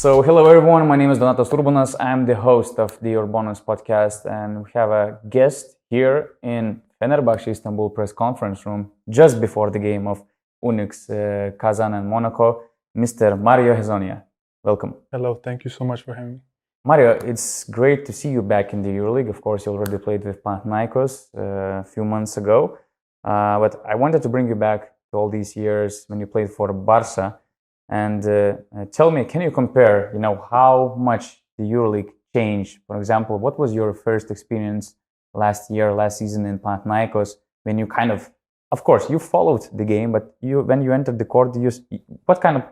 So, hello everyone, my name is URBONUS. I'm the host of the URBONUS podcast, and we have a guest here in Fenerbahce Istanbul press conference room just before the game of UNICS Kazan and Monaco, Mr. Mario Hezonja. Welcome. Hello, thank you so much for having me. Mario, it's great to see you back in the EuroLeague. Of course, you already played with Panathinaikos a few months ago, but I wanted to bring you back to all these years when you played for Barca. And tell me, can you compare, how much the EuroLeague changed? For example, what was your first experience last season in Panathinaikos when you of course, you followed the game, but when you entered the court, what kind of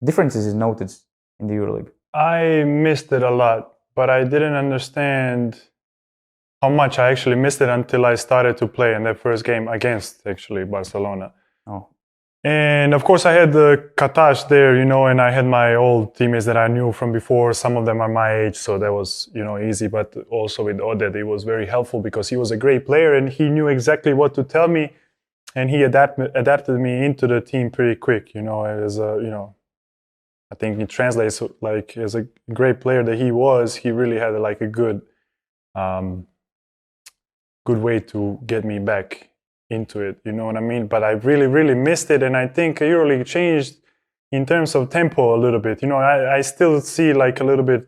differences you noticed in the EuroLeague? I missed it a lot, but I didn't understand how much I actually missed it until I started to play in that first game against actually Barcelona. Oh. And of course I had the Katash there, and I had my old teammates that I knew from before. Some of them are my age, so that was, easy. But also with Oded, it was very helpful because he was a great player and he knew exactly what to tell me, and he adapted me into the team pretty quick. As I think it translates like as a great player that he was. He really had like a good way to get me back into it, you know what I mean? But I really, really missed it, and I think EuroLeague changed in terms of tempo a little bit. I still see like a little bit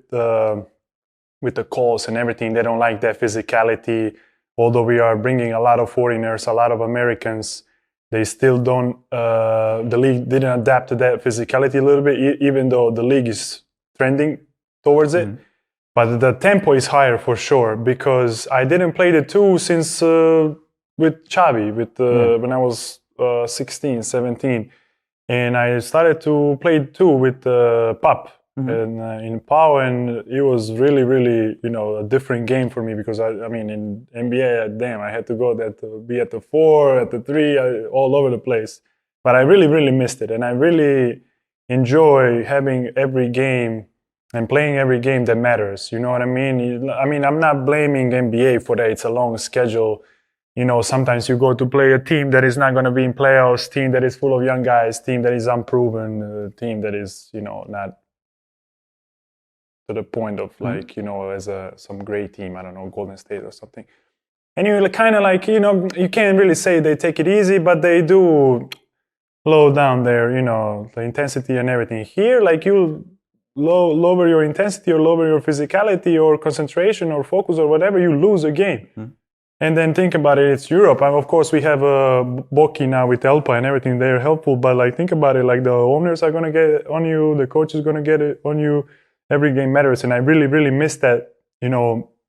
with the calls and everything, they don't like that physicality. Although we are bringing a lot of foreigners, a lot of Americans, they still don't, the league didn't adapt to that physicality a little bit, even though the league is trending towards it. Mm-hmm. But the tempo is higher for sure, because I didn't play the two since with Xavi, when I was 16, 17. And I started to play two with Pap in Pau, and it was really, really, a different game for me, because I mean, in NBA, damn, I had to go there to be at the 4, at the 3, all over the place. But I really, really missed it, and I really enjoy having every game and playing every game that matters. You know what I mean? I'm not blaming NBA for that. It's a long schedule. Sometimes you go to play a team that is not going to be in playoffs, team that is full of young guys, team that is unproven, team that is, not to the point of like, as some great team, I don't know, Golden State or something. And you kind of like, you can't really say they take it easy, but they do low down there, the intensity and everything. Here, like you lower your intensity or lower your physicality or concentration or focus or whatever, you lose a game. Mm-hmm. And then think about it, it's Europe. And of course, we have Boki now with Elpa and everything. They're helpful, but like think about it, like the owners are going to get on you, the coach is going to get it on you. Every game matters, and I really, really miss that,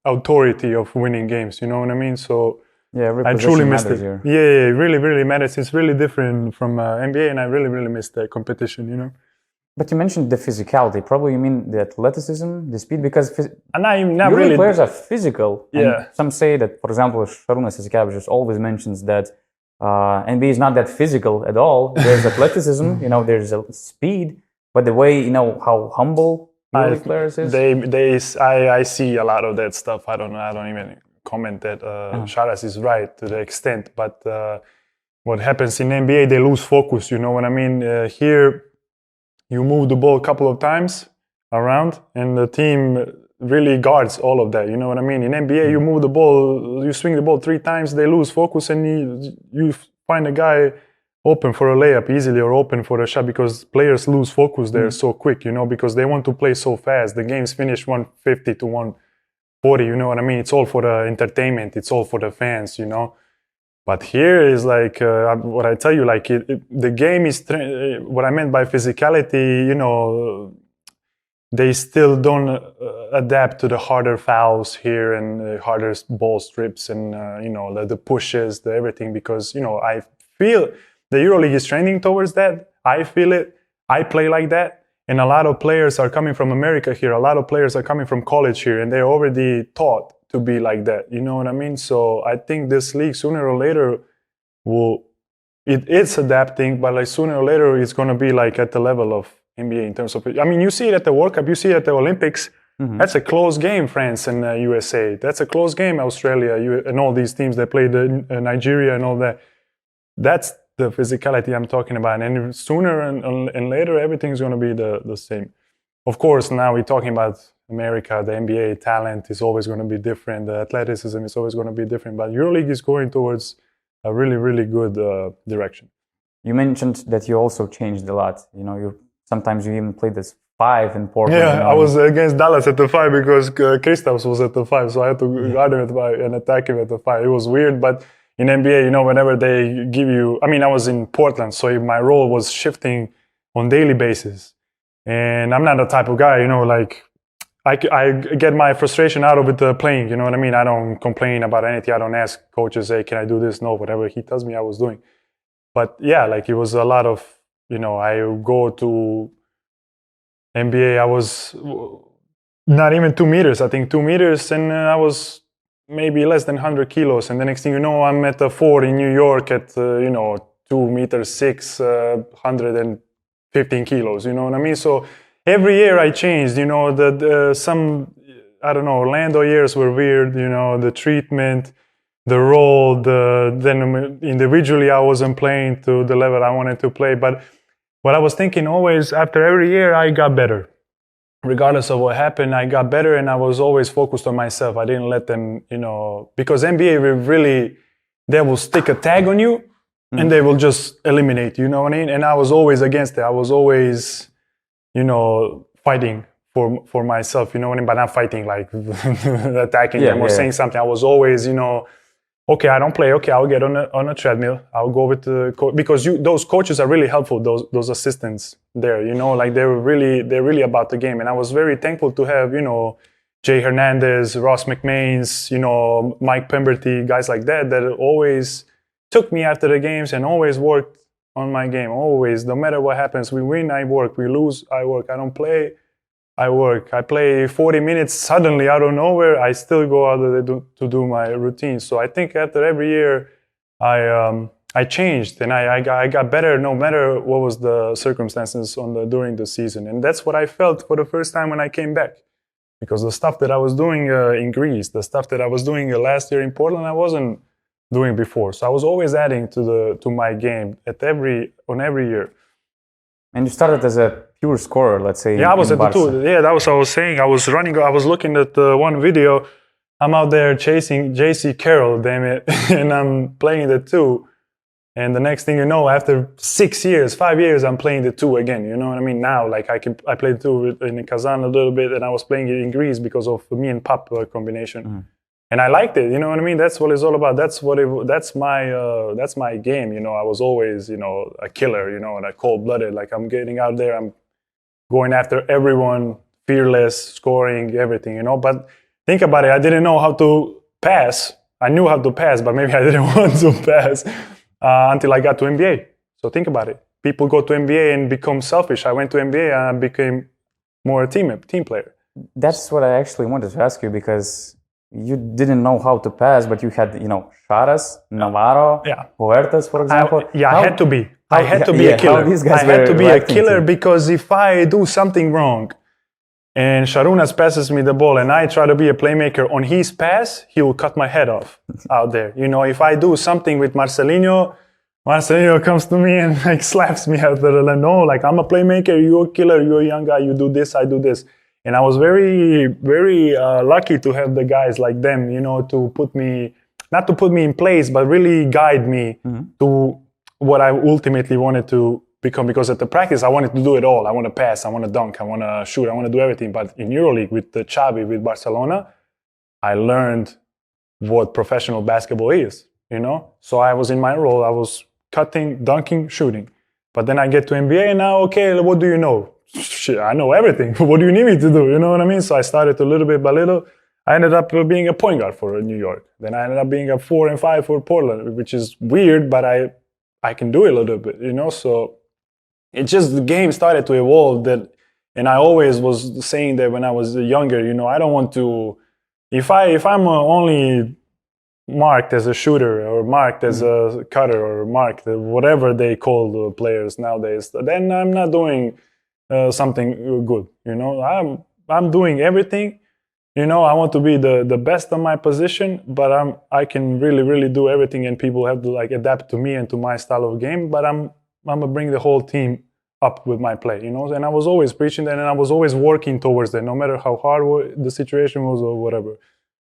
authority of winning games. You know what I mean? So yeah, I truly missed it. Here. Yeah, it really, really matters. It's really different from NBA, and I really, really miss that competition. But you mentioned the physicality. Probably you mean the athleticism, the speed, because not really. Players are physical. Yeah. And some say that, for example, Sarunas Jasikevicius always mentions that NBA is not that physical at all. There's athleticism, there's a speed, but the way, how humble players is. I see a lot of that stuff. I don't even comment that Sharas is right to the extent, but what happens in NBA, they lose focus. You know what I mean? Here, you move the ball a couple of times around, and the team really guards all of that. You know what I mean? In NBA, you move the ball, you swing the ball 3 times, they lose focus, and you find a guy open for a layup easily or open for a shot, because players lose focus there so quick, because they want to play so fast. The game's finished 150 to 140, you know what I mean? It's all for the entertainment. It's all for the fans, But here is like, what I tell you, like the game is, what I meant by physicality, they still don't adapt to the harder fouls here and harder ball strips and, the pushes, the everything, because, I feel the EuroLeague is trending towards that. I feel it. I play like that. And a lot of players are coming from America here. A lot of players are coming from college here, and they're already taught to be like that. You know what I mean? So I think this league sooner or later it's adapting, but like sooner or later it's going to be like at the level of NBA in terms of, you see it at the World Cup, you see it at the Olympics. Mm-hmm. That's a close game, France and USA. That's a close game, Australia and all these teams that played Nigeria and all that. That's the physicality I'm talking about. And sooner and later, everything's going to be the same. of course, now we're talking about America, the NBA talent is always going to be different. The athleticism is always going to be different. But EuroLeague is going towards a really, really good direction. You mentioned that you also changed a lot. Sometimes you even played as 5 in Portland. Yeah, I was against Dallas at the 5 because Kristaps was at the 5, so I had to guard him at the 5 and attack him at the 5. It was weird, but in NBA, whenever they give you, I was in Portland, so my role was shifting on daily basis. And I'm not the type of guy, like I get my frustration out of it playing, you know what I mean? I don't complain about anything. I don't ask coaches, hey, can I do this? No, whatever he tells me I was doing. But yeah, like it was a lot of, I go to NBA, I was not even 2 meters, I think 2 meters, and I was maybe less than 100 kilos. And the next thing you know, I'm at a 4 in New York at, 2 meters 6, 115 kilos, you know what I mean? So every year I changed, some, I don't know, Orlando years were weird, the treatment, the role, then individually I wasn't playing to the level I wanted to play. But what I was thinking always, after every year, I got better. Regardless of what happened, I got better, and I was always focused on myself. I didn't let them, because NBA they will stick a tag on you, and they will just eliminate you, you know what I mean? And I was always against it. I was always, fighting for myself, you know what I mean? But not fighting, like attacking them or saying something. I was always, okay, I don't play. Okay, I'll get on a treadmill. I'll go with the coach, because those coaches are really helpful. Those assistants there, like they're really about the game. And I was very thankful to have, Jay Hernandez, Ross McMains, Mike Pemberty, guys like that always took me after the games and always worked on my game. Always, no matter what happens, we win, I work. We lose, I work. I don't play, I work. I play 40 minutes. Suddenly, out of nowhere, I still go out there to do my routine. So I think after every year, I changed and I got better, no matter what was the circumstances during the season. And that's what I felt for the first time when I came back, because the stuff that I was doing in Greece, the stuff that I was doing last year in Portland, I wasn't doing before. So I was always adding to my game on every year. And you started as a pure scorer, let's say. Yeah, I was at the 2. Yeah, that was what I was saying. I was running. I was looking at one video. I'm out there chasing J.C. Carroll, damn it, and I'm playing the 2. And the next thing you know, after 5 years, I'm playing the 2 again. You know what I mean? Now, like I played 2 in Kazan a little bit, and I was playing it in Greece because of me and Pap combination. Mm-hmm. And I liked it, you know what I mean? That's what it's all about. That's my game, I was always, a killer, and a cold-blooded. Like I'm getting out there, I'm going after everyone, fearless, scoring, everything, But think about it, I didn't know how to pass. I knew how to pass, but maybe I didn't want to pass until I got to NBA. So think about it. People go to NBA and become selfish. I went to NBA and I became more a team player. That's what I actually wanted to ask you, because you didn't know how to pass, but you had, Charas, Navarro, Huertas, for example. I had to be. I had to be a killer. I had to be a killer because if I do something wrong and Sarunas passes me the ball and I try to be a playmaker on his pass, he will cut my head off out there. If I do something with Marcelinho comes to me and like slaps me out there. Like, no, like I'm a playmaker, you're a killer, you're a young guy, you do this, I do this. And I was very, very lucky to have the guys like them, to put me, not to put me in place, but really guide me to what I ultimately wanted to become. Because at the practice, I wanted to do it all. I want to pass, I want to dunk, I want to shoot, I want to do everything. But in EuroLeague with the Xavi, with Barcelona, I learned what professional basketball is, So I was in my role. I was cutting, dunking, shooting. But then I get to NBA and now, okay, what do you know? Shit, I know everything. What do you need me to do? You know what I mean? So I started little bit by little. I ended up being a point guard for New York. Then I ended up being a 4 and 5 for Portland, which is weird, but I can do it a little bit, So it just, the game started to evolve. And I always was saying that when I was younger, I don't want to, if I'm only marked as a shooter or marked as a cutter or marked whatever they call the players nowadays, then I'm not doing something good, I'm doing everything, I want to be the best of my position, but I can really, really do everything, and people have to like adapt to me and to my style of game. But I'm gonna bring the whole team up with my play, you know. And I was always preaching that, and I was always working towards that, no matter how hard the situation was or whatever.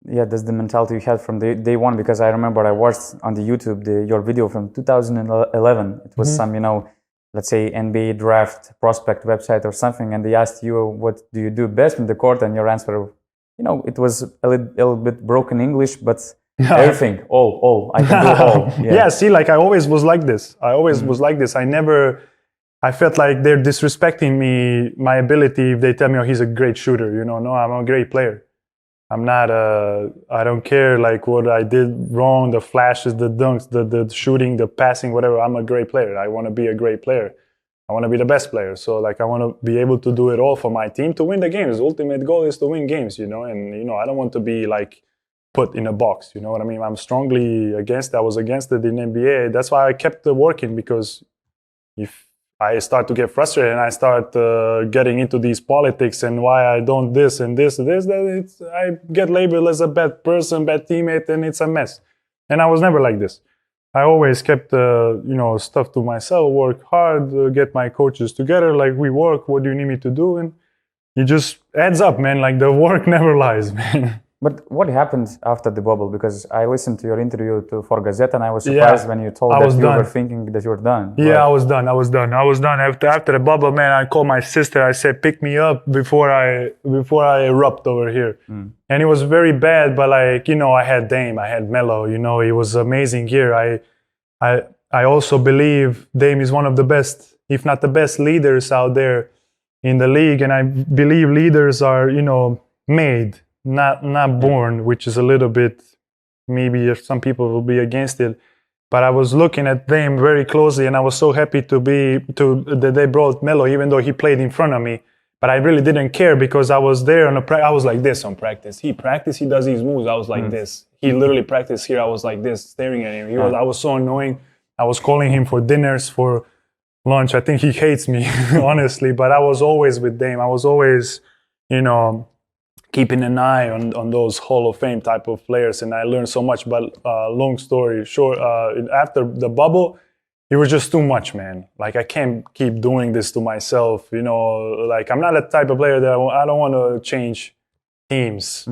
Yeah, that's the mentality you had from day one, because I remember I watched on the YouTube your video from 2011. It was some, you know, let's say NBA draft prospect website or something, and they asked you, what do you do best in the court? And your answer, you know, it was a little bit broken English, but everything, all, I can do all. Yeah, see, like I always was like this. I always was like this. I felt like they're disrespecting me, my ability, if they tell me, oh, he's a great shooter, you know. No, I'm a great player. I'm not, I don't care like what I did wrong, the flashes, the dunks, the shooting, the passing, whatever. I'm a great player. I want to be a great player. I want to be the best player. So like I want to be able to do it all for my team to win the games. The ultimate goal is to win games, you know. And, you know, I don't want to be like put in a box, you know what I mean? I'm strongly against it. I was against it in NBA. That's why I kept working, because if I start to get frustrated and I start getting into these politics and why I don't this and this and this, then I get labeled as a bad person, bad teammate, and it's a mess. And I was never like this. I always kept, you know, stuff to myself, work hard, get my coaches together, like we work, what do you need me to do? And it just adds up, man, like the work never lies, man. But what happened after the bubble? Because I listened to your interview for Gazette, and I was surprised when you told that you were thinking that you were done. Yeah, I was done. After the bubble, man, I called my sister. I said, pick me up before I erupt over here. And it was very bad, but like, you know, I had Dame, I had Melo, you know, it was an amazing year. I also believe Dame is one of the best, if not the best leaders out there in the league. And I believe leaders are, you know, made, not born, which is a little bit, maybe if some people will be against it. But I was looking at them very closely, and I was so happy that they brought Melo, even though he played in front of me. But I really didn't care, because I was there I was like this on practice. He does these moves. I was like this. He literally practiced here. I was like this, staring at him. I was so annoying. I was calling him for dinners, for lunch. I think he hates me, honestly. But I was always with Dame. I was always, you know, keeping an eye on those Hall of Fame type of players, and I learned so much. But long story short, after the bubble, it was just too much, man. Like, I can't keep doing this to myself, you know. Like, I'm not a type of player that I don't want to change teams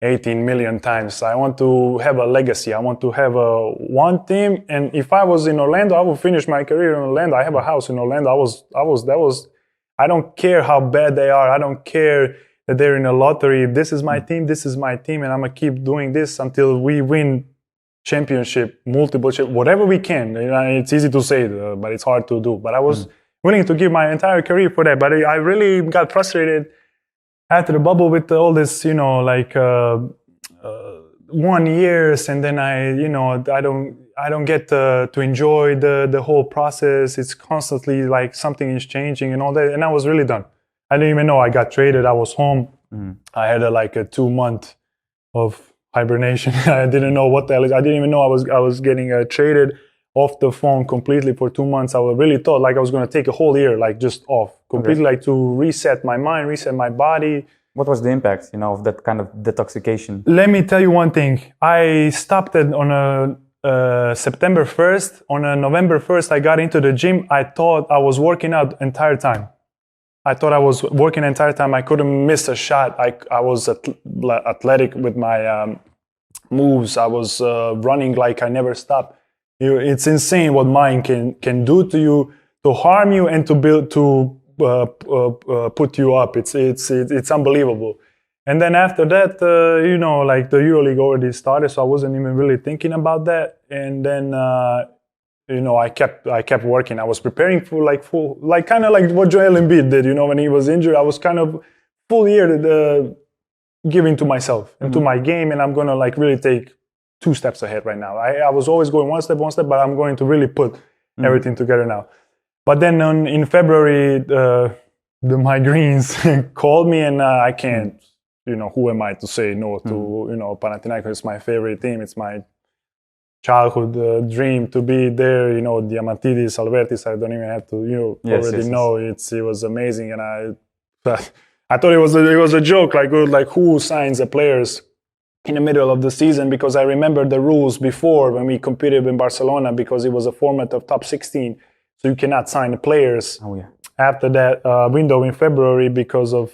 18 million times. I want to have a legacy. I want to have one team, and if I was in Orlando, I would finish my career in Orlando. I have a house in Orlando. I don't care how bad they are. I don't care that they're in a lottery. If this is my team, this is my team, and I'm gonna keep doing this until we win championship, multiple whatever we can. It's easy to say, but it's hard to do. But I was willing to give my entire career for that. But I really got frustrated after the bubble with all this, you know, like 1 year, and then I don't get to enjoy the whole process. It's constantly like something is changing and all that, and I was really done. I didn't even know I got traded. I was home. I had a 2 month of hibernation. I didn't know what the hell. I didn't even know I was getting traded off the phone completely for 2 months. I really thought like I was going to take a whole year, like just off completely, like to reset my mind, reset my body. What was the impact, you know, of that kind of detoxification? Let me tell you one thing. I stopped it on September 1st. On November 1st, I got into the gym. I thought I was working out entire time. I thought I was working the entire time. I couldn't miss a shot. I was athletic with my moves. I was running like I never stopped. It's insane what mind can do to you, to harm you and to put you up. It's unbelievable. And then after that, you know, like the EuroLeague already started, so I wasn't even really thinking about that. And then you know, I kept working. I was preparing for kind of like what Joel Embiid did, you know, when he was injured. I was kind of full year giving to myself and to my game, and I'm going to like really take 2 steps ahead right now. I was always going one step, but I'm going to really put everything together now. But then in February, the migraines called me, and I can't, you know, who am I to say no to, you know, Panathinaikos is my favorite team. It's my childhood dream to be there, you know, Diamantidis, Albertis, I don't even have to, you know, know. It was amazing, and I thought it was a joke, like who signs the players in the middle of the season, because I remember the rules before when we competed in Barcelona, because it was a format of top 16, so you cannot sign the players after that window in February because of,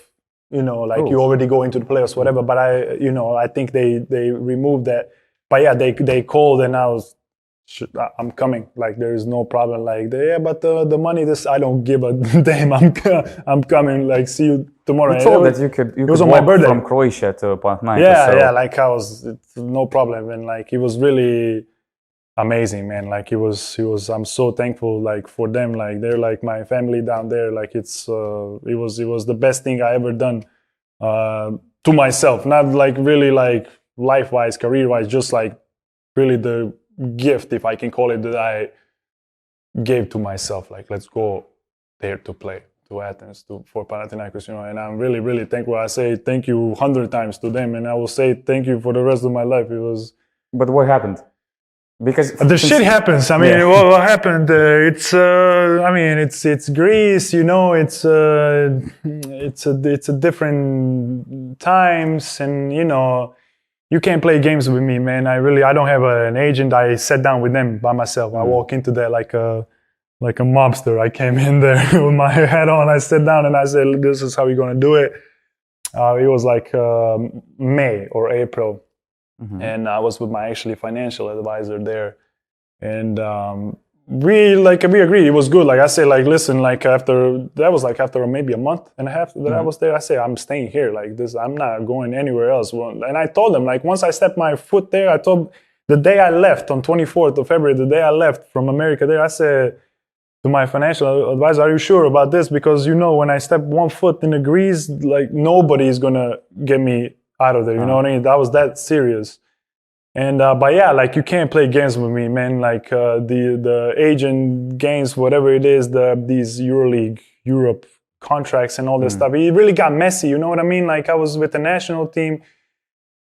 you know, like you already go into the playoffs, whatever. But I think they removed that. But yeah, they called and I was, I'm coming. Like there is no problem. Like but the money, I don't give a damn. I'm coming. Like see you tomorrow. You told that you could on my walk birthday from Croatia to Panathinaikos. Yeah. Like it's no problem, and like it was really amazing, man. Like he was. I'm so thankful, like for them. Like they're like my family down there. Like it was the best thing I ever done to myself. Not like really like life-wise, career-wise, just like really the gift, if I can call it, that I gave to myself. Like let's go there to play to Athens for Panathinaikos, you know. And I'm really, really thankful. I say thank you 100 times to them, and I will say thank you for the rest of my life. It was. But what happened? Because the shit happens. I mean, what happened? It's Greece. You know, it's a different times, and you know, you can't play games with me, man. I don't have an agent. I sat down with them by myself. I walk into there like a mobster. I came in there with my hat on. I sat down and I said, "This is how we're gonna do it." It was like May or April. Mm-hmm. And I was with my actually financial advisor there, and we agreed it was good. Like I said, like listen, like after maybe a month and a half that I was there, I said I'm staying here. Like this, I'm not going anywhere else. And I told them, like once I stepped my foot there, I told the day I left on 24th of February, the day I left from America there, I said to my financial advisor, "Are you sure about this? Because you know when I step one foot in the Greece, like nobody is gonna get me out of there, you know what I mean? That was that serious." And but yeah, like you can't play games with me, man. Like the agent games, whatever it is, these EuroLeague, Europe contracts and all this stuff. It really got messy, you know what I mean? Like I was with the national team.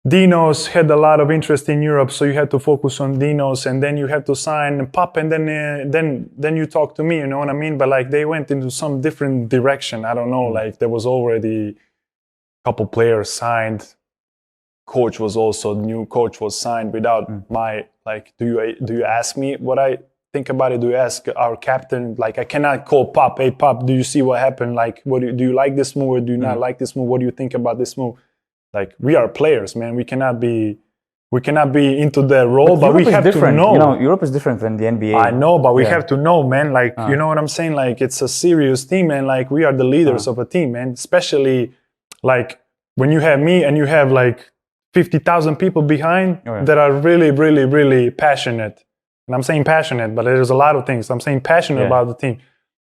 Dinos had a lot of interest in Europe, so you had to focus on Dinos, and then you had to sign Pop, and then you talk to me, you know what I mean? But like they went into some different direction. I don't know. Like there was already couple players signed. Coach was also new coach was signed without my like. Do you ask me what I think about it? Do you ask our captain? Like I cannot call Pop. Hey Pop, do you see what happened? Like what do you like this move or do you not like this move? What do you think about this move? Like we are players, man. We cannot be into that role, but we have to know. You know, Europe is different than the NBA. I know, but we have to know, man. Like you know what I'm saying? Like it's a serious team, man. Like we are the leaders of a team, man. Especially like when you have me and you have like 50,000 people behind that are really, really, really passionate. And I'm saying passionate, but there's a lot of things. I'm saying passionate about the team.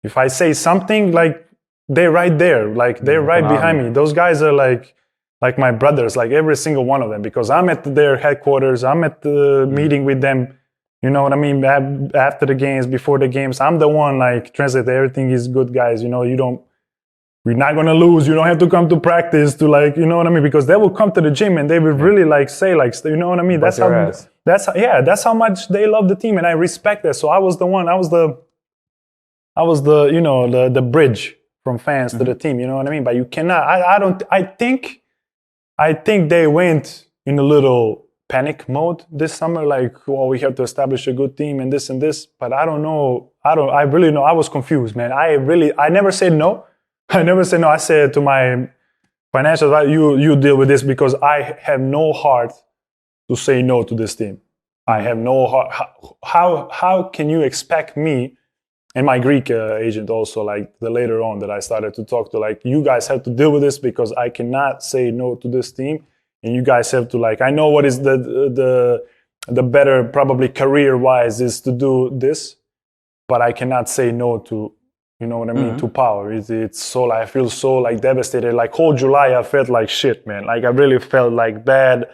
If I say something, like they're right there, like they're right behind me. Those guys are like my brothers, like every single one of them, because I'm at their headquarters. I'm at the meeting with them. You know what I mean? After the games, before the games, I'm the one like translate. Everything is good, guys. You know, we're not going to lose. You don't have to come to practice to like, you know what I mean? Because they will come to the gym and they will really like say like, you know what I mean? That's how much they love the team. And I respect that. So I was the you know, the bridge from fans to the team. You know what I mean? But you cannot, I think they went in a little panic mode this summer. Like, oh, we have to establish a good team and this. But I don't know. I really know. I was confused, man. I never said no. I said to my financial advisor, you deal with this because I have no heart to say no to this team. I have no heart. How can you expect me and my Greek agent also, like the later on that I started to talk to, like you guys have to deal with this because I cannot say no to this team, and you guys have to like. I know what is the better probably career wise is to do this, but I cannot say no to. You know what I mean? To power. It's so like, I feel so like devastated. Like whole July, I felt like shit, man. Like I really felt like bad.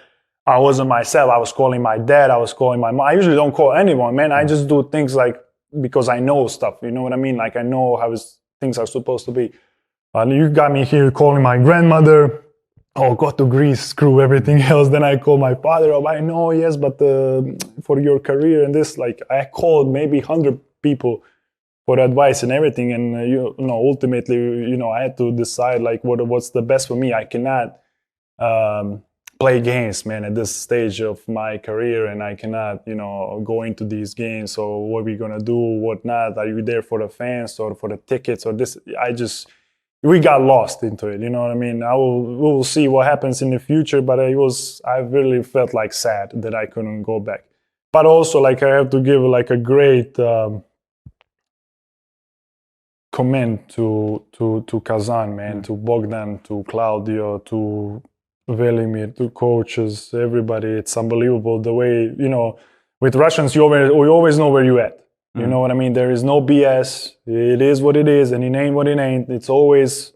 I wasn't myself. I was calling my dad. I was calling my mom. I usually don't call anyone, man. I just do things like because I know stuff. You know what I mean? Like I know how things are supposed to be. You got me here calling my grandmother. Oh, go to Greece, screw everything else. Then I call my father. Oh, I know, yes, but for your career and this, like I called maybe 100 people for advice and everything, and you know, ultimately, you know, I had to decide like what's the best for me. I cannot play games, man, at this stage of my career, and I cannot, go into these games. So what are we gonna do? What not? Are you there for the fans or for the tickets or this? We got lost into it. You know what I mean? We will see what happens in the future, but I really felt like sad that I couldn't go back. But also, like, I have to give like a great comment to Kazan, man, to Bogdan, to Claudio, to Velimir, to coaches, everybody. It's unbelievable the way, with Russians, we always know where you're at. You know what I mean? There is no BS. It is what it is, and it ain't what it ain't. It's always,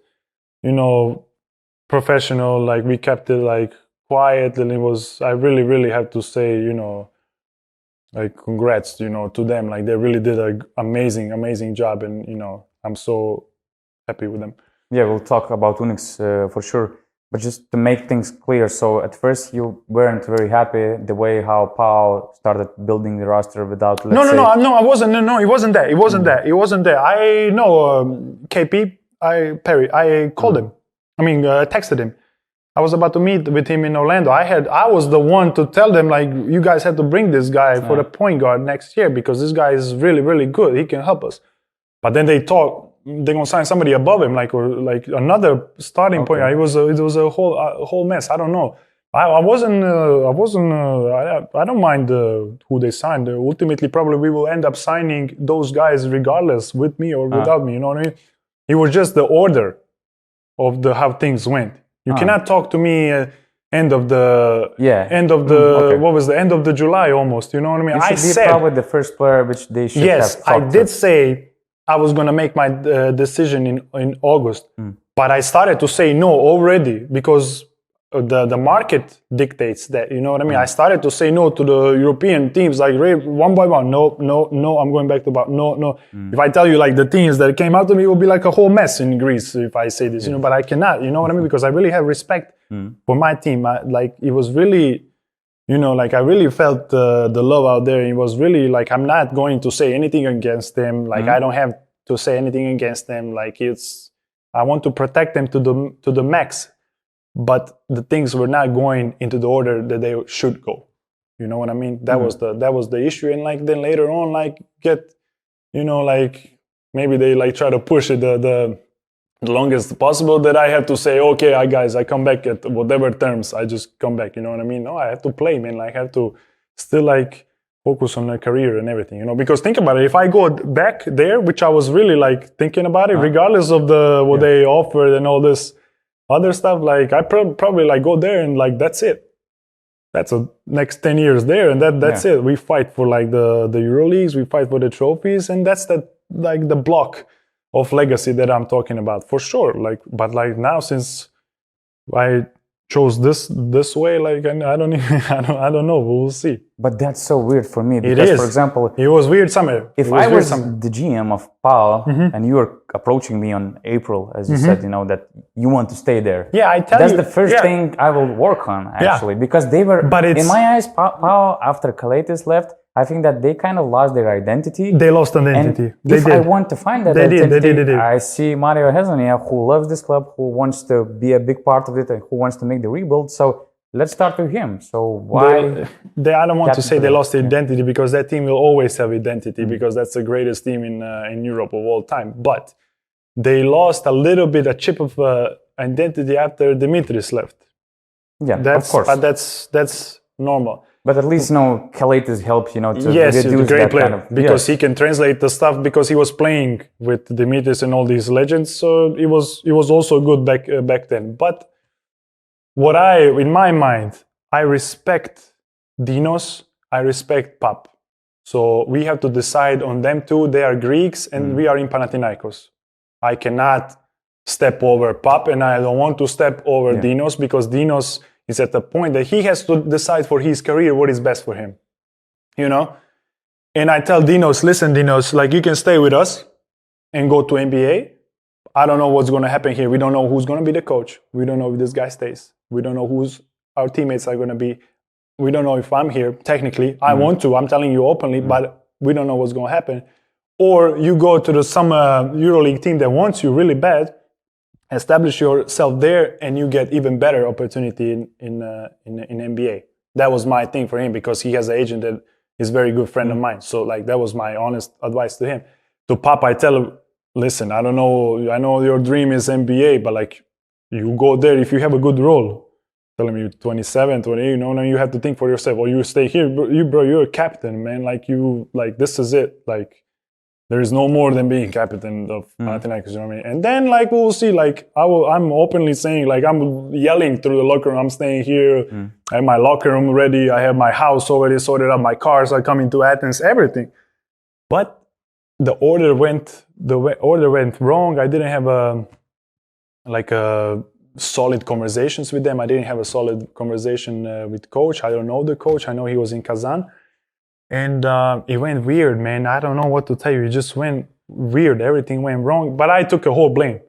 professional. Like, we kept it like quiet, and I really, really have to say, like, congrats, to them. Like, they really did an amazing, amazing job, and I'm so happy with them. Yeah, we'll talk about UNICS for sure. But just to make things clear, so at first you weren't very happy the way how Pau started building the roster without, No, I wasn't. No, it wasn't that. It wasn't that. I know KP, Perry. I called him. I texted him. I was about to meet with him in Orlando. I was the one to tell them, like, you guys have to bring this guy for the point guard next year because this guy is really, really good. He can help us. But then they thought they're gonna sign somebody above him, like another starting point. It was a whole mess. I don't know. I don't mind who they signed. Ultimately, probably we will end up signing those guys regardless, with me or without me. You know what I mean? It was just the order of how things went. You cannot talk to me end of the what was the end of the July almost. You know what I mean? I said probably the first player which they should have talked I did say I was going to make my decision in August, but I started to say no already because the market dictates that, you know what I mean? I started to say no to the European teams, like one by one. No, I'm going back to no. If I tell you like the teams that came out to me, it will be like a whole mess in Greece if I say this, but I cannot, you know what I mean? Because I really have respect for my team. It was really, like, I really felt the love out there. It was really like, I'm not going to say anything against them. Like, I don't have to say anything against them. Like, I want to protect them to the max. But the things were not going into the order that they should go. You know what I mean? That was the issue. And like, then later on, like, maybe they like try to push it the longest possible, that I have to say, okay, guys, I come back at whatever terms. I just come back, you know what I mean? No, I have to play, man. Like, I have to still like focus on my career and everything, because think about it. If I go back there, which I was really like thinking about it, regardless of what they offered and all this other stuff, like, I probably like go there and like, that's it. That's a next 10 years there, and that's it. We fight for like the EuroLeagues, we fight for the trophies, and that's the block of legacy that I'm talking about, for sure. Like, but like now, since I chose this way, like, I don't know. We'll see. But that's so weird for me because, for example, it was weird summer. If I was the GM of Pau and you were approaching me on April, as you said, that you want to stay there. Yeah, I tell you. That's the first thing I will work on, actually, because they were, in my eyes, Pau, after Kalaitis left, I think that they kind of lost their identity. They lost identity. And I want to find that identity, I see Mario Hezonja, who loves this club, who wants to be a big part of it, and who wants to make the rebuild. So let's start with him. So why? I don't want to say they lost identity, because that team will always have identity, because that's the greatest team in Europe of all time. But they lost a chip of identity after Dimitris left. Yeah, of course. But that's normal. But at least, Kalaitis helps, to reduce he's a great player, because he can translate the stuff, because he was playing with Dimitris and all these legends. So it was also good back then. But in my mind, I respect Dinos, I respect Pap. So we have to decide on them too. They are Greeks and we are in Panathinaikos. I cannot step over Pap, and I don't want to step over Dinos, because Dinos is at the point that he has to decide for his career what is best for him. And I tell Dinos, listen, Dinos, like, you can stay with us and go to NBA. I don't know what's going to happen here. We don't know who's going to be the coach. We don't know if this guy stays. We don't know who's our teammates are going to be. We don't know if I'm here. Technically, I want to. I'm telling you openly, but we don't know what's going to happen. Or you go to some EuroLeague team that wants you really bad. establish yourself there, and you get even better opportunity in NBA. That was my thing for him, because he has an agent that is a very good friend of mine. So like that was my honest advice to him. To Pop, I tell him, listen, I don't know, I know your dream is NBA, but like you go there if you have a good role. Tell him you're 27, 28, you know, you have to think for yourself. Or you stay here, bro, you're a captain, man. Like this is it. Like there is no more than being captain of Panathinaikos, you know what I mean? And then like we'll see, like I'm openly saying, like I'm yelling through the locker room, I'm staying here, I have my locker room ready, I have my house already sorted out, my cars are coming to Athens, everything. But the order went wrong. I didn't have a solid conversations with them. I didn't have a solid conversation with coach. I don't know the coach. I know he was in Kazan. And it went weird, man. I don't know what to tell you. It just went weird. Everything went wrong. But I took a whole blame.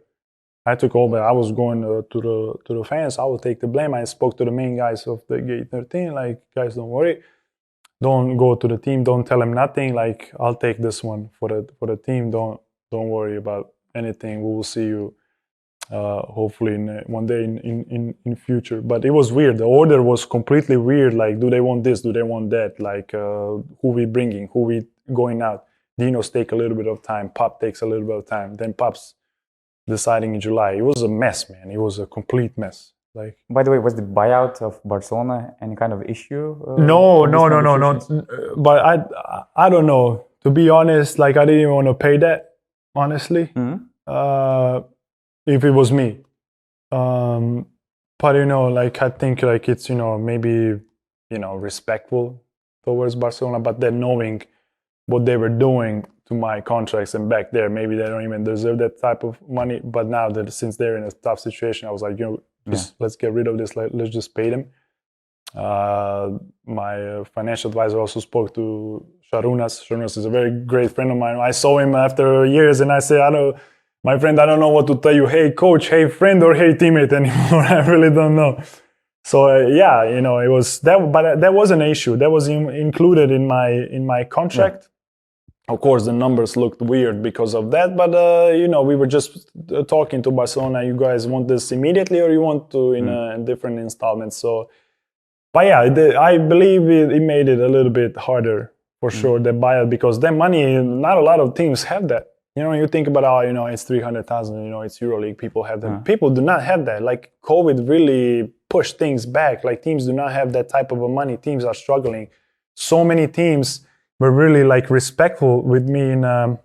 I was going to the fans. I will take the blame. I spoke to the main guys of the Gate 13. Like, guys, don't worry. Don't go to the team. Don't tell them nothing. Like, I'll take this one for the team. Don't worry about anything. We will see you hopefully one day in future. But it was weird. The order was completely weird. Like, do they want this? Do they want that? Like, who we bringing? Who we going out? Dinos take a little bit of time. Pop takes a little bit of time. Then Pop's deciding in July. It was a mess, man. It was a complete mess. Like, by the way, was the buyout of Barcelona any kind of issue? No. But I don't know. To be honest, like I didn't even want to pay that. Honestly. If it was me. But you know, like I think like it's, you know, maybe, you know, respectful towards Barcelona, but then knowing what they were doing to my contracts and back there, maybe they don't even deserve that type of money. But now that since they're in a tough situation, I was like, you know, let's get rid of this. Let's just pay them. My financial advisor also spoke to Sarunas. Sarunas is a very great friend of mine. I saw him after years, and I said, my friend, I don't know what to tell you. Hey, coach, hey, friend, or hey, teammate anymore. I really don't know. So yeah, you know, it was that, but that was an issue. That was included in my contract. Of course, the numbers looked weird because of that, but you know, we were just talking to Barcelona. You guys want this immediately, or you want to in different installments? So, but yeah, I believe it made it a little bit harder for sure, the buyout, because that money, not a lot of teams have that. You know, you think about, you know, it's 300,000, you know, it's EuroLeague, people have that. People do not have that. Like, COVID really pushed things back. Like, teams do not have that type of a money. Teams are struggling. So many teams were really, like, respectful with me in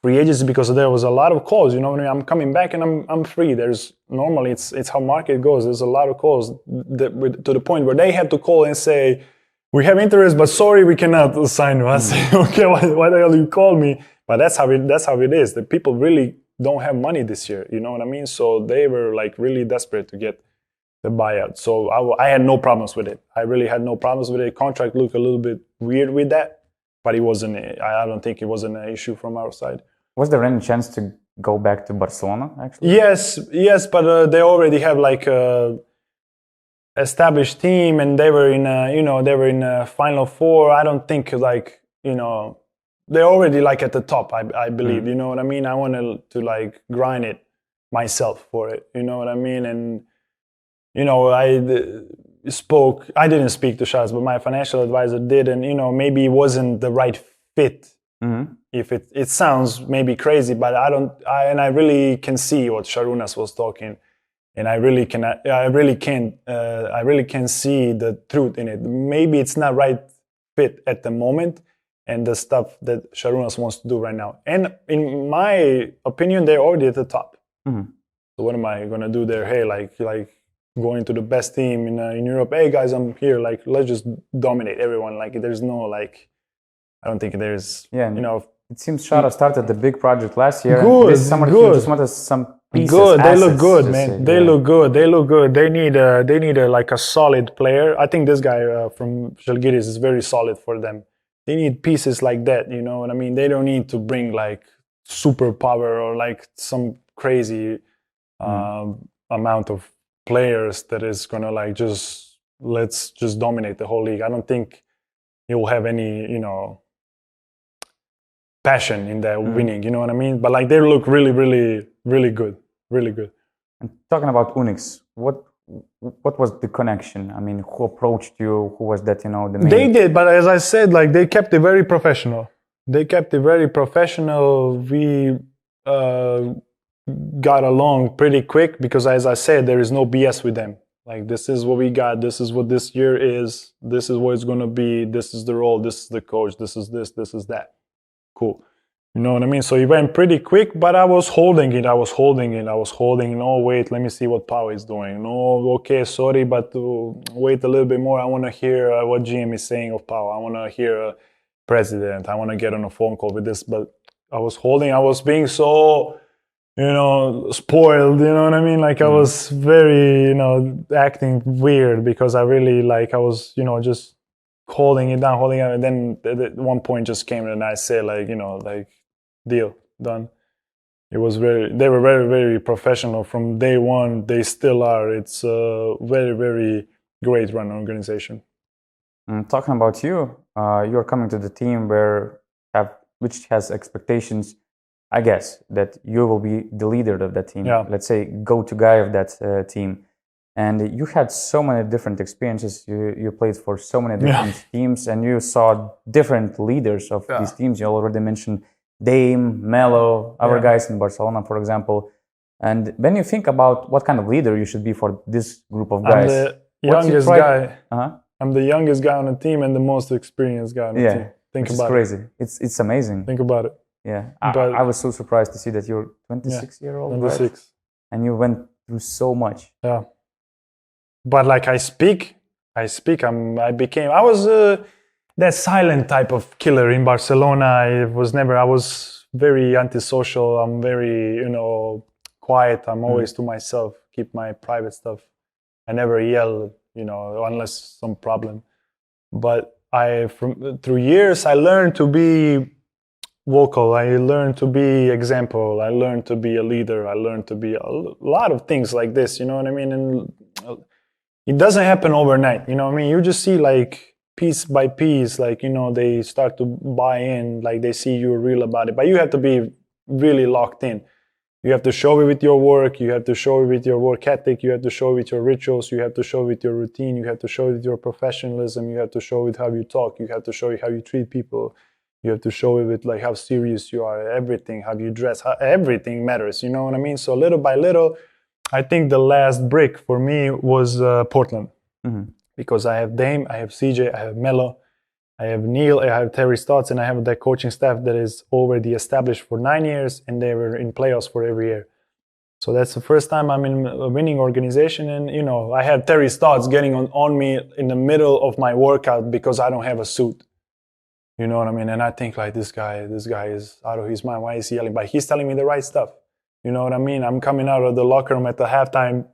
free agency, because there was a lot of calls. You know, I'm coming back and I'm free. There's normally, it's how market goes. There's a lot of calls to the point where they had to call and say, we have interest, but sorry, we cannot sign you. I say, okay, why the hell you call me? But that's how it is. The people really don't have money this year. You know what I mean? So they were like really desperate to get the buyout. So I had no problems with it. I really had no problems with it. Contract looked a little bit weird with that, but it wasn't. I don't think it was an issue from our side. Was there any chance to go back to Barcelona? Actually, yes, but they already have like a established team, and they were in Final Four. I don't think like, you know. They're already like at the top, I believe. You know what I mean? I wanted to like grind it myself for it. You know what I mean? And you know, I didn't speak to Shaz, but my financial advisor did, and you know, maybe it wasn't the right fit. If it sounds maybe crazy, but I really can see what Sarunas was talking, and I really can see the truth in it. Maybe it's not right fit at the moment, and the stuff that Sarunas wants to do right now. And in my opinion, they're already at the top. So what am I going to do there? Hey, like going to the best team in Europe. Hey, guys, I'm here. Like, let's just dominate everyone. Like, there's no, like, I don't think there's, you know. It seems Shara started the big project last year. Good, this summer good. He just wanted some pieces, good. They assets, look good, man. They look good. They look good. They need like a solid player. I think this guy from Žalgiris is very solid for them. They need pieces like that, you know what I mean? They don't need to bring like superpower or like some crazy amount of players that is gonna like let's just dominate the whole league. I don't think he will have any, you know, passion in that winning, you know what I mean? But like they look really, really, really good, really good. And talking about UNICS, what was the connection? I mean, who approached you? Who was that? The main. They did, but as I said, like they kept it very professional. They kept it very professional. We got along pretty quick because, as I said, there is no BS with them. Like, this is what we got. This is what this year is. This is what it's going to be. This is the role. This is the coach. This is this. This is that. Cool. You know what I mean? So it went pretty quick, but I was holding it. Oh, wait, let me see what Pau is doing. No, okay, sorry, but wait a little bit more. I want to hear what GM is saying of Pau. I want to hear president. I want to get on a phone call with this. But I was being so, spoiled, you know what I mean? Like I was very, acting weird because I really I was, just holding it down. And then at one point just came and I said deal, done. They were very, very professional from day one. They still are. It's a very, very great run organization. Talking about you, you're coming to the team which has expectations, I guess, that you will be the leader of that team. Yeah. Let's say go-to guy of that team. And you had so many different experiences. You played for so many different teams, and you saw different leaders of these teams. You already mentioned Dame, Melo, other guys in Barcelona, for example. And when you think about what kind of leader you should be for this group of guys, I'm the youngest guy. I'm the youngest guy on the team and the most experienced guy on the team. Think about it. Crazy. It's amazing. Think about it. Yeah, I was so surprised to see that you're 26-year-old, 26, right? And you went through so much. Yeah, but I was that silent type of killer in Barcelona. I was very antisocial. I'm very, quiet. I'm always to myself, keep my private stuff. I never yell, unless some problem. But through years, I learned to be vocal. I learned to be example. I learned to be a leader. I learned to be a lot of things like this, you know what I mean? And it doesn't happen overnight, you know what I mean? You just see piece by piece, they start to buy in, they see you're real about it. But you have to be really locked in. You have to show it with your work. You have to show it with your work ethic. You have to show it with your rituals. You have to show it with your routine. You have to show it with your professionalism. You have to show it with how you talk. You have to show it how you treat people. You have to show it with how serious you are. Everything, how you dress, everything matters. You know what I mean? So little by little, I think the last brick for me was Portland. Because I have Dame, I have CJ, I have Melo, I have Neil, I have Terry Stotts, and I have that coaching staff that is already established for 9 years, and they were in playoffs for every year. So that's the first time I'm in a winning organization, and I have Terry Stotts getting on me in the middle of my workout because I don't have a suit. You know what I mean? And I think this guy is out of his mind. Why is he yelling? But he's telling me the right stuff. You know what I mean? I'm coming out of the locker room at the halftime.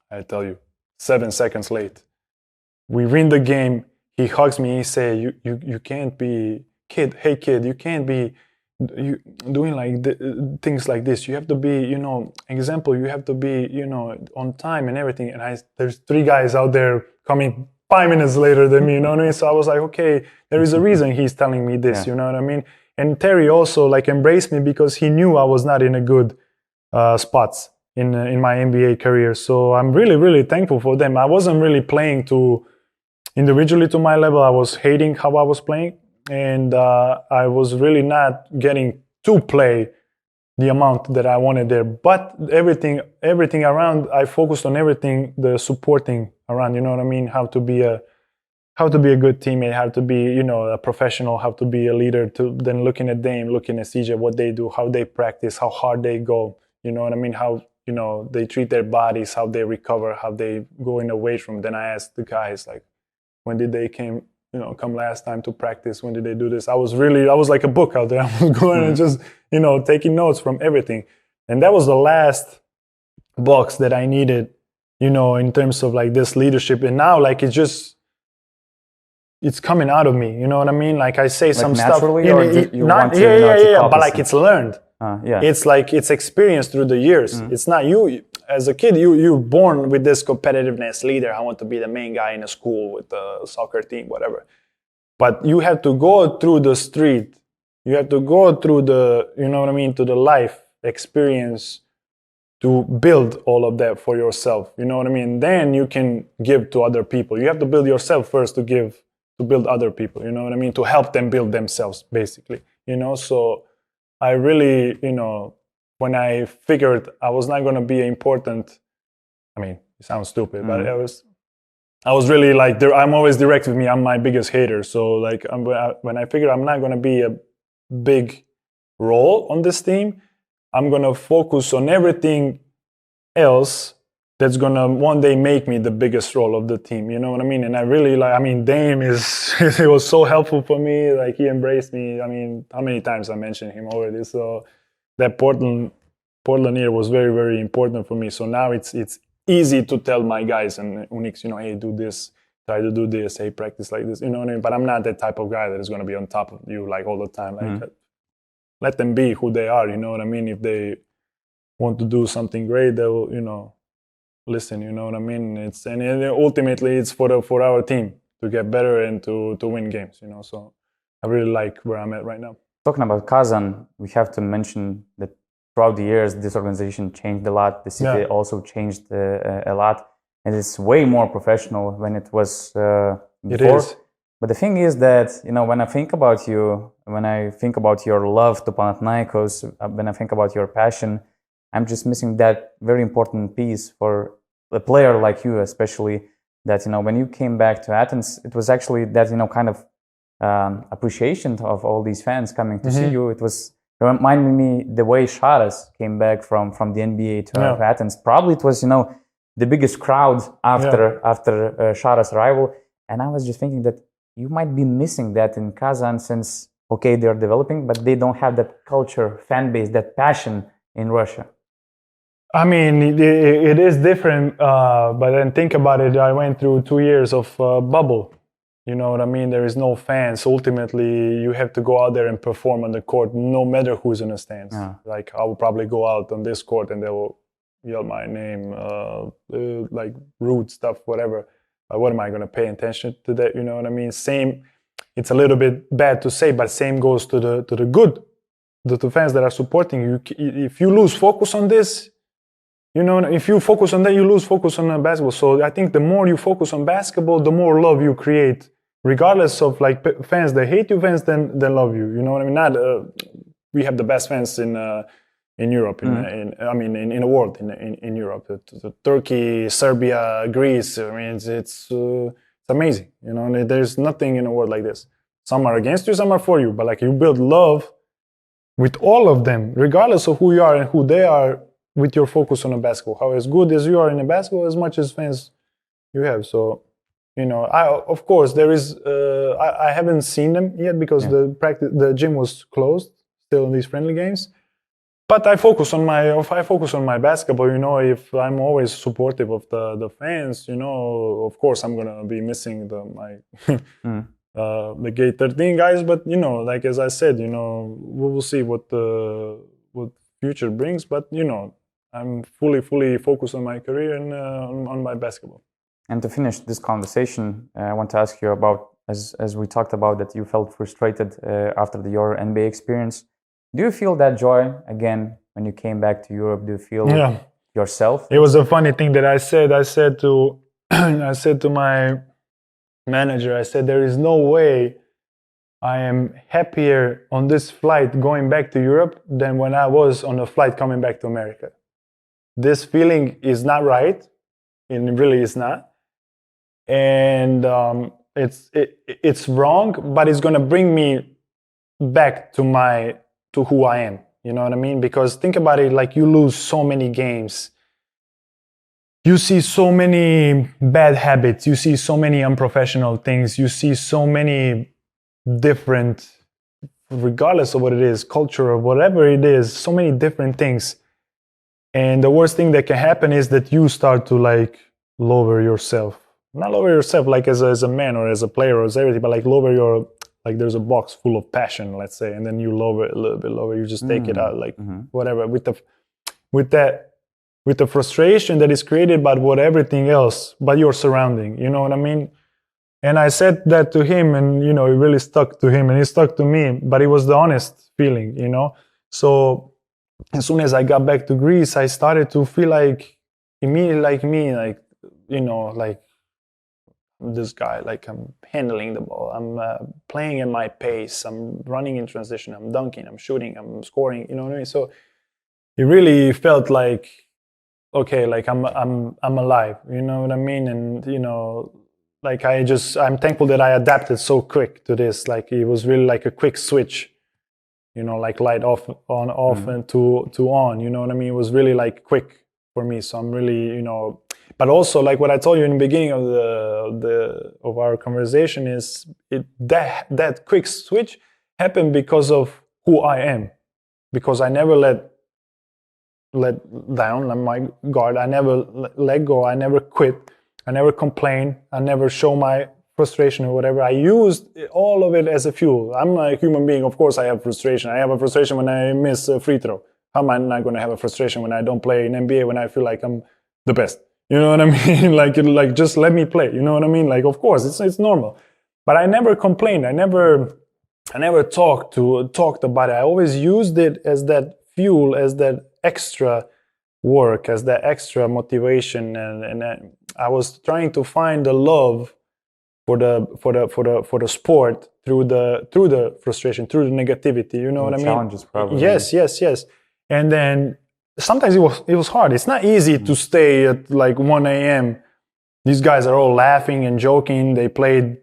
I tell you, 7 seconds late. We win the game. He hugs me. He say, "You can't be kid. Hey kid, you can't be doing things like this. You have to be, example. You have to be, on time and everything." And there's 3 guys out there coming 5 minutes later than me. You know what I mean? So I was like, okay, there is a reason he's telling me this. You know what I mean? And Terry also embraced me because he knew I was not in a good spots in my NBA career. So I'm really, really thankful for them. I wasn't really playing individually to my level. I was hating how I was playing, and I was really not getting to play the amount that I wanted there. But everything around, I focused on everything, the supporting around. You know what I mean? How to be a good teammate, how to be a professional, how to be a leader. Then looking at Dame, looking at CJ, what they do, how they practice, how hard they go. You know what I mean? How they treat their bodies, how they recover, how they go in the weight room. Then I asked the guys when did they come last time to practice? When did they do this? I was like a book out there. I was going and just, taking notes from everything. And that was the last box that I needed, in terms of this leadership. And now it's coming out of me. You know what I mean? I say some stuff. Naturally, but it's learned. It's it's experienced through the years. It's not you. As a kid, you're born with this competitiveness leader. I want to be the main guy in a school with the soccer team, whatever. But you have to go through the street. You have to go through to the life experience to build all of that for yourself. You know what I mean? Then you can give to other people. You have to build yourself first to build other people. You know what I mean? To help them build themselves, basically. You know, so I really, you know, when I figured I was not going to be important, I mean, it sounds stupid, but I was really like, I'm always direct with me. I'm my biggest hater. So like, when I figured I'm not going to be a big role on this team, I'm going to focus on everything else that's going to one day make me the biggest role of the team. You know what I mean? And I really like, I mean, Dame it was so helpful for me. Like he embraced me. I mean, how many times I mentioned him already. So that Portland year was very, very important for me. So now it's easy to tell my guys and UNICS, you know, hey, do this, try to do this, hey, practice like this. You know what I mean? But I'm not that type of guy that is going to be on top of you like all the time. Like, let them be who they are. You know what I mean? If they want to do something great, they will, you know, listen. You know what I mean? And ultimately it's for our team to get better and to win games. You know, so I really like where I'm at right now. Talking about Kazan, we have to mention that throughout the years, this organization changed a lot. The city also changed a lot, and it's way more professional than it was before. It is. But the thing is that, you know, when I think about you, when I think about your love to Panathinaikos, when I think about your passion, I'm just missing that very important piece for a player like you, especially, that, you know, when you came back to Athens, it was actually that, you know, kind of appreciation of all these fans coming to see you. It was reminding me the way Sarunas came back from the NBA to Athens. Probably it was, you know, the biggest crowd after Sarunas' arrival. And I was just thinking that you might be missing that in Kazan, since, okay, they're developing, but they don't have that culture, fan base, that passion in Russia. I mean, it is different, but then think about it. I went through 2 years of bubble. You know what I mean? There is no fans. Ultimately, you have to go out there and perform on the court, no matter who's in the stands. Yeah. Like, I will probably go out on this court and they will yell my name, like rude stuff, whatever. What am I going to pay attention to that? You know what I mean? Same. It's a little bit bad to say, but same goes to the good, the fans that are supporting you. If you lose focus on this, you know, if you focus on that, you lose focus on basketball. So I think the more you focus on basketball, the more love you create, regardless of like fans that hate you, fans then love you. You know what I mean? Not we have the best fans in Europe, in the world, in Europe. Turkey, Serbia, Greece. I mean, it's amazing. You know, and there's nothing in the world like this. Some are against you, some are for you, but like you build love with all of them, regardless of who you are and who they are, with your focus on the basketball. How as good as you are in the basketball, as much as fans you have. So, you know, of course there is. I haven't seen them yet because the gym was closed still in these friendly games. But I focus on my basketball. You know, if I'm always supportive of the fans, you know, of course I'm gonna be missing the Gate 13 guys. But you know, like as I said, you know, we will see what future brings. But you know, I'm fully focused on my career and on my basketball. And to finish this conversation, I want to ask you about, as we talked about, that you felt frustrated after your NBA experience. Do you feel that joy again when you came back to Europe? Do you feel yourself? It was a funny thing that I said. I said to my manager, I said, there is no way I am happier on this flight going back to Europe than when I was on a flight coming back to America. This feeling is not right. It really is not. And it's wrong, but it's going to bring me back to who I am. You know what I mean? Because think about it, like you lose so many games. You see so many bad habits. You see so many unprofessional things. You see so many different, regardless of what it is, culture or whatever it is, so many different things. And the worst thing that can happen is that you start to like lower yourself. Not lower yourself like as a man or as a player or as everything, but like lower your, like there's a box full of passion, let's say, and then you lower it a little bit lower. You just take it out, like whatever. With the frustration that is created by everything else, by your surrounding. You know what I mean? And I said that to him, and you know, it really stuck to him, and it stuck to me. But it was the honest feeling, you know. So as soon as I got back to Greece, I started to feel like immediately like me, like, you know, like this guy, like I'm handling the ball, I'm playing at my pace, I'm running in transition, I'm dunking, I'm shooting, I'm scoring, you know what I mean? So it really felt like, okay, like I'm alive, you know what I mean? And, you know, like I'm thankful that I adapted so quick to this. Like it was really like a quick switch, you know, like light off, on, off, and to on, you know what I mean? It was really like quick for me. So I'm really, you know, but also like what I told you in the beginning of our conversation is that quick switch happened because of who I am, because I never let down my guard. I never let go. I never quit. I never complain. I never show my frustration or whatever. I used all of it as a fuel. I'm a human being. Of course, I have frustration. I have a frustration when I miss a free throw. How am I not going to have a frustration when I don't play in NBA when I feel like I'm the best? You know what I mean? like just let me play. You know what I mean? Like, of course, it's normal. But I never complained. I never talked about it. I always used it as that fuel, as that extra work, as that extra motivation, and I was trying to find the love for the sport through the frustration, through the negativity. You know what I mean? Challenges, probably. Yes. And then sometimes it was hard. It's not easy to stay at like 1 a.m. These guys are all laughing and joking. They played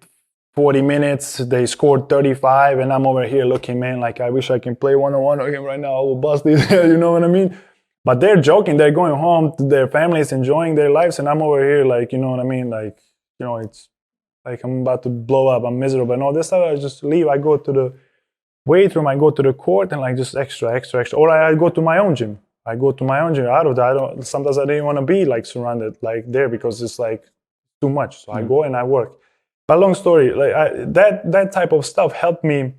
40 minutes, they scored 35, and I'm over here looking, man, like I wish I can play one-on-one again right now. I will bust this, you know what I mean? But they're joking, they're going home to their families, enjoying their lives, and I'm over here like, you know what I mean? Like, you know, it's like I'm about to blow up, I'm miserable and all this stuff. I just leave, I go to the weight room, I go to the court and like just extra. Or I go to my own gym. Out of that, sometimes I didn't want to be like surrounded like there because it's like too much. So I go and I work. But long story, like that type of stuff helped me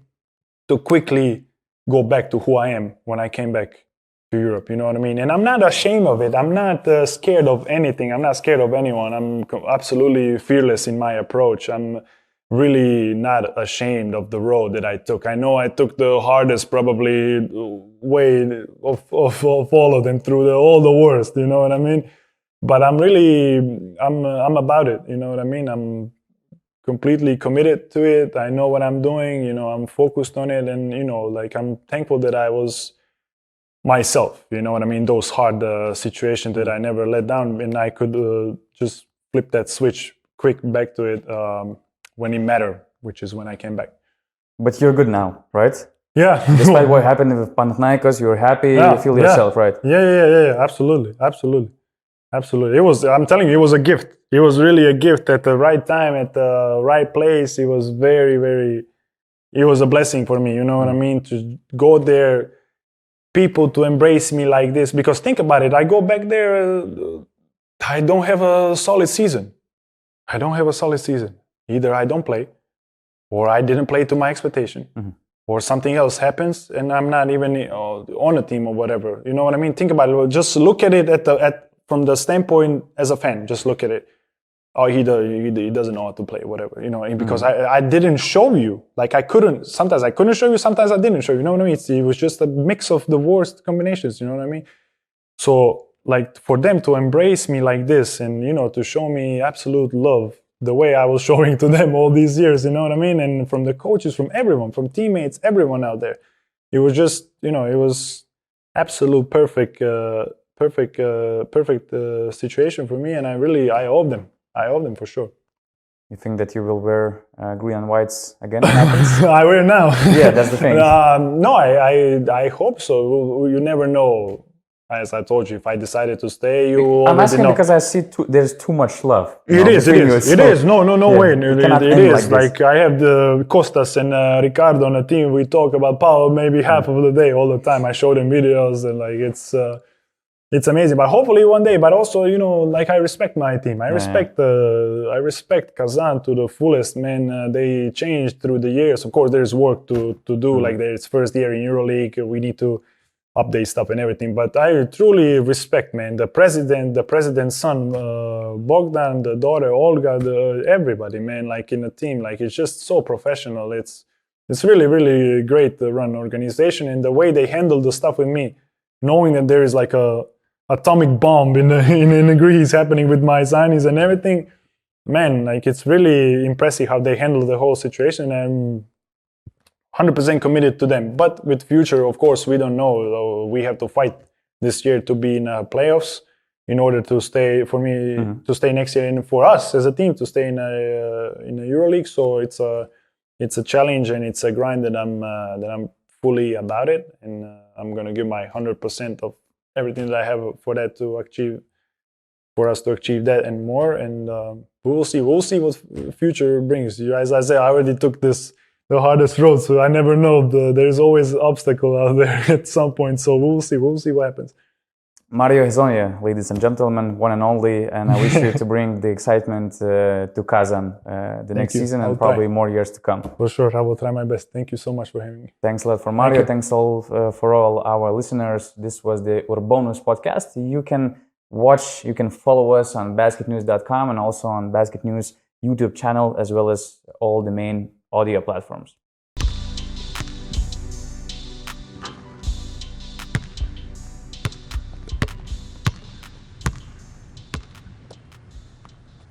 to quickly go back to who I am when I came back to Europe. You know what I mean? And I'm not ashamed of it. I'm not scared of anything. I'm not scared of anyone. I'm absolutely fearless in my approach. I'm really not ashamed of the road that I took. I know I took the hardest, probably way of all of them, through all the worst. You know what I mean? But I'm about it. You know what I mean? I'm completely committed to it. I know what I'm doing, you know, I'm focused on it, and, you know, like I'm thankful that I was myself, you know what I mean? Those hard situations that I never let down, and I could just flip that switch quick back to it when it mattered, which is when I came back. But you're good now, right? Yeah. Despite what happened with Panathinaikos, you're happy, you feel yourself, right? Yeah. Absolutely. It was, I'm telling you, it was a gift. It was really a gift at the right time, at the right place. It was it was a blessing for me, you know what I mean? To go there, people to embrace me like this. Because think about it, I go back there, I don't have a solid season. Either I don't play, or I didn't play to my expectation, or something else happens, and I'm not even on a team or whatever. You know what I mean? Think about it. Just look at it from the standpoint as a fan. Just look at it. Oh, he doesn't know how to play, whatever, you know, because I didn't show you. Like sometimes I couldn't show you, sometimes I didn't show you, you know what I mean? It was just a mix of the worst combinations, you know what I mean? So like for them to embrace me like this and, you know, to show me absolute love the way I was showing to them all these years, you know what I mean? And from the coaches, from everyone, from teammates, everyone out there, it was just, you know, it was absolute perfect situation for me. And I owe them. I owe them for sure. You think that you will wear green and whites again in Athens? I wear now. Yeah, that's the thing. No, I hope so. You never know. As I told you, if I decided to stay, I'm asking because I see there's too much love. It is. No way. It is. Like I have the Costas and Ricardo on the team. We talk about Paul maybe half of the day, all the time. I show them videos and like it's amazing. But hopefully one day. But also, you know, like I respect my team. I respect Kazan to the fullest. Man, they changed through the years. Of course, there's work to do. Like it's first year in EuroLeague. We need to update stuff and everything, but I truly respect, man, the president's son, Bogdan, the daughter, Olga, everybody, man, like in the team, like it's just so professional. It's really, really great to run organization, and the way they handle the stuff with me, knowing that there is like a atomic bomb in Greece happening with my signings and everything, man, like it's really impressive how they handle the whole situation. And 100% committed to them. But with future, of course, we don't know. We have to fight this year to be in playoffs in order to stay, for me, to stay next year, and for us as a team to stay in the EuroLeague. So it's a challenge and it's a grind that I'm fully about it, and I'm gonna give my 100% of everything that I have for that to achieve, for us to achieve that and more. And we'll see what future brings. As I said, I already took the hardest road, so I never know. There's always obstacle out there at some point. So we'll see what happens. Mario Hezonja, ladies and gentlemen, one and only, and I wish you to bring the excitement to Kazan the next season and probably more years to come. For sure, I will try my best. Thank you so much for having me. Thanks a lot for Mario. Thanks all for all our listeners. This was the URBONUS podcast. You can follow us on basketnews.com and also on Basket News YouTube channel, as well as all the main audio platforms.